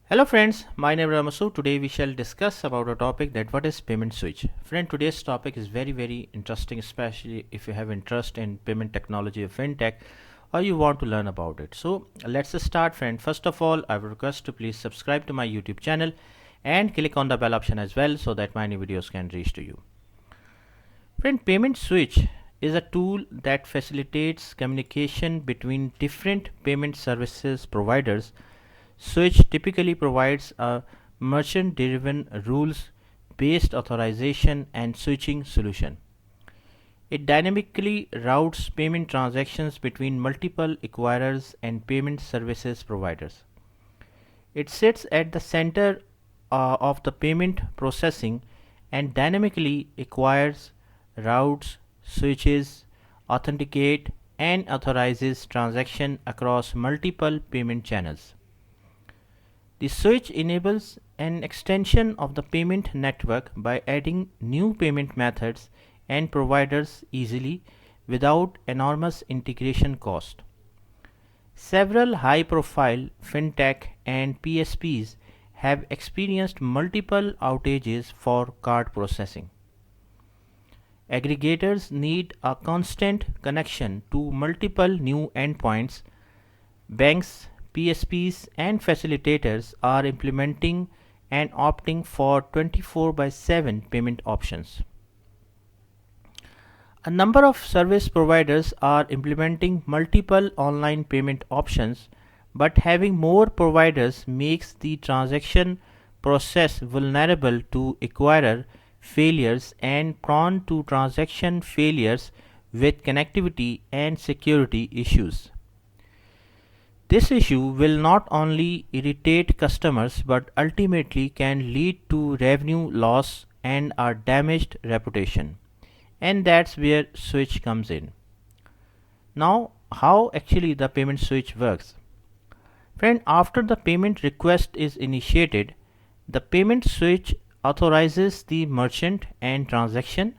Hello friends, my name is Ramasu. Today we shall discuss about a topic that what is payment switch. Friend, today's topic is very interesting, especially if you have interest in payment technology or fintech or you want to learn about it. So let's start friend. First of all, I would request to please subscribe to my YouTube channel and click on the bell option as well so that my new videos can reach to you. Friend, payment switch is a tool that facilitates communication between different payment services providers. Switch typically provides a merchant-driven rules-based authorization and switching solution. It dynamically routes payment transactions between multiple acquirers and payment services providers. It sits at the center of the payment processing and dynamically acquires, routes, switches, authenticate, and authorizes transactions across multiple payment channels. The switch enables an extension of the payment network by adding new payment methods and providers easily without enormous integration cost. Several high-profile fintech and PSPs have experienced multiple outages for card processing. Aggregators need a constant connection to multiple new endpoints. Banks, PSPs, and facilitators are implementing and opting for 24/7 payment options. A number of service providers are implementing multiple online payment options, but having more providers makes the transaction process vulnerable to acquirer failures and prone to transaction failures with connectivity and security issues. This issue will not only irritate customers but ultimately can lead to revenue loss and a damaged reputation. And that's where switch comes in. Now, how actually the payment switch works? Friend, after the payment request is initiated, the payment switch authorizes the merchant and transaction.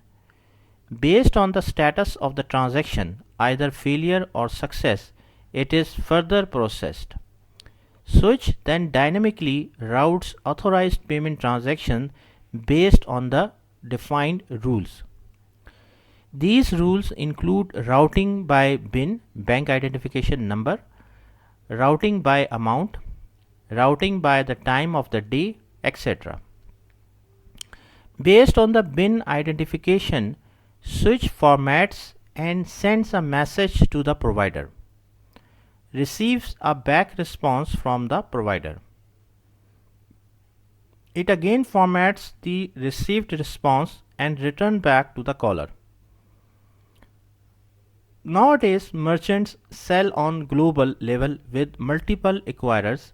Based on the status of the transaction, either failure or success, it is further processed. Switch then dynamically routes authorized payment transaction based on the defined rules. These rules include routing by BIN, bank identification number, routing by amount, routing by the time of the day, etc. Based on the BIN identification, switch formats and sends a message to the provider. Receives a back response from the provider. It again formats the received response and return back to the caller. Nowadays, merchants sell on global level with multiple acquirers.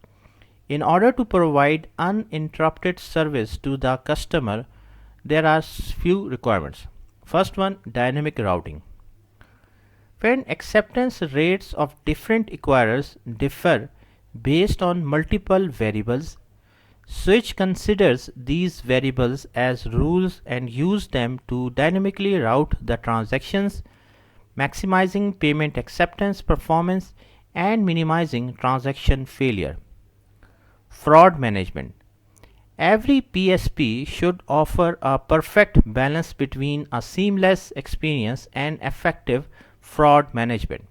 In order to provide uninterrupted service to the customer, there are few requirements. First one, dynamic routing. When acceptance rates of different acquirers differ based on multiple variables, switch considers these variables as rules and use them to dynamically route the transactions, maximizing payment acceptance performance and minimizing transaction failure. Fraud management. Every PSP should offer a perfect balance between a seamless experience and effective fraud management.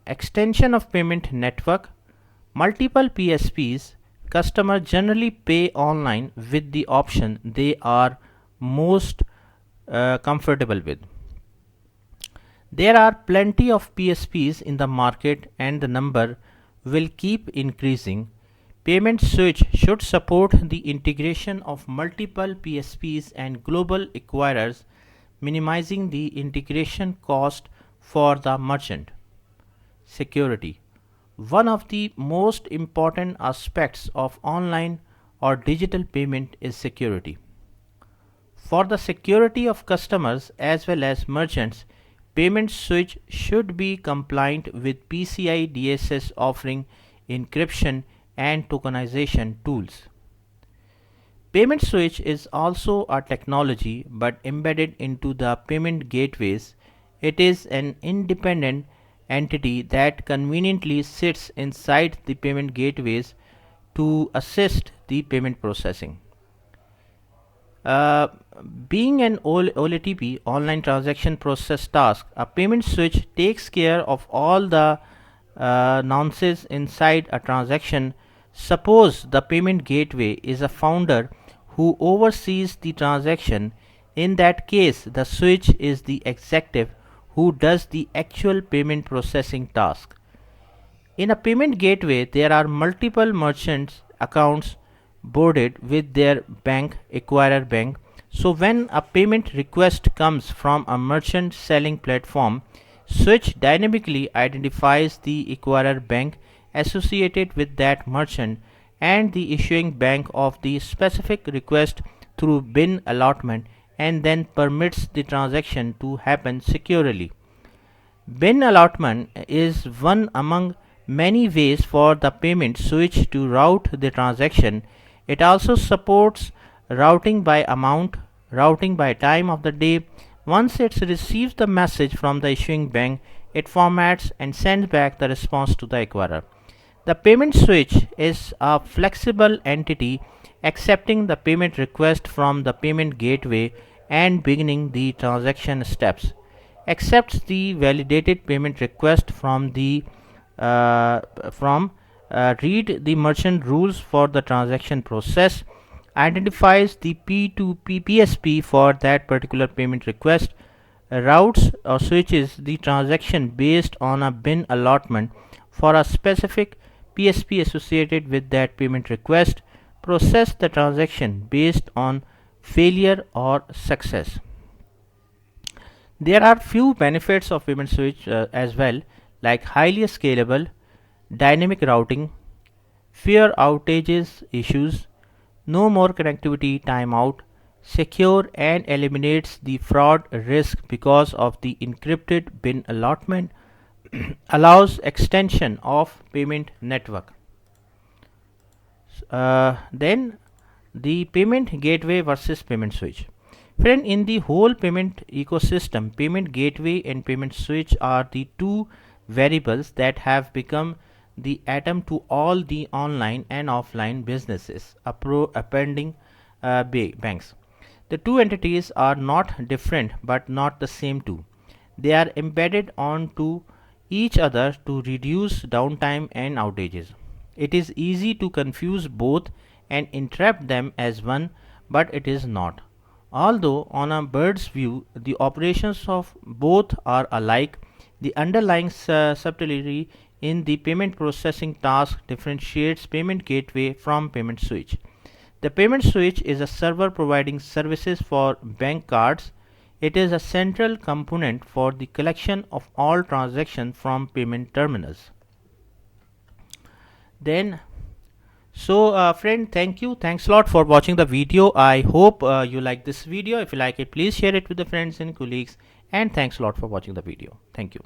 Extension of payment network. Multiple PSPs, customers generally pay online with the option they are most comfortable with. There are plenty of PSPs in the market and the number will keep increasing. Payment switch should support the integration of multiple PSPs and global acquirers, minimizing the integration cost for the merchant. Security. One of the most important aspects of online or digital payment is security. For the security of customers as well as merchants, payment switch should be compliant with PCI DSS offering encryption and tokenization tools. Payment switch is also a technology but embedded into the payment gateways. It is an independent entity that conveniently sits inside the payment gateways to assist the payment processing. Uh, Being an OLTP online transaction process task, a payment switch takes care of all the nonsense inside a transaction. Suppose the payment gateway is a founder who oversees the transaction. In that case, the switch is the executive who does the actual payment processing task. In a payment gateway, there are multiple merchants accounts boarded with their bank, acquirer bank. So when a payment request comes from a merchant selling platform, Switch dynamically identifies the acquirer bank associated with that merchant and the issuing bank of the specific request through bin allotment, and then permits the transaction to happen securely. Bin allotment is one among many ways for the payment switch to route the transaction. It also supports routing by amount, routing by time of the day. Once it receives the message from the issuing bank, it formats and sends back the response to the acquirer. The payment switch is a flexible entity accepting the payment request from the payment gateway and beginning the transaction steps. Accepts the validated payment request from the from read the merchant rules for the transaction process, identifies the P2P PSP for that particular payment request, routes or switches the transaction based on a bin allotment for a specific PSP associated with that payment request, process the transaction based on failure or success. There are few benefits of payment switch as well, like highly scalable, dynamic routing, fewer outages issues, no more connectivity timeout, secure and eliminates the fraud risk because of the encrypted bin allotment, allows extension of payment network. Then the payment gateway versus payment switch. Friend, in the whole payment ecosystem, payment gateway and payment switch are the two variables that have become the atom to all the online and offline businesses appending banks. The two entities are not different but not the same too. They are embedded onto each other to reduce downtime and outages. It is easy to confuse both and entrap them as one, but it is not. Although, on a bird's view, the operations of both are alike, the underlying subtlety in the payment processing task differentiates payment gateway from payment switch. The payment switch is a server providing services for bank cards. It is a central component for the collection of all transactions from payment terminals. Then friend, thank you, thanks a lot for watching the video. I hope you like this video. If you like it, please share it with the friends and colleagues, and thanks a lot for watching the video. Thank you.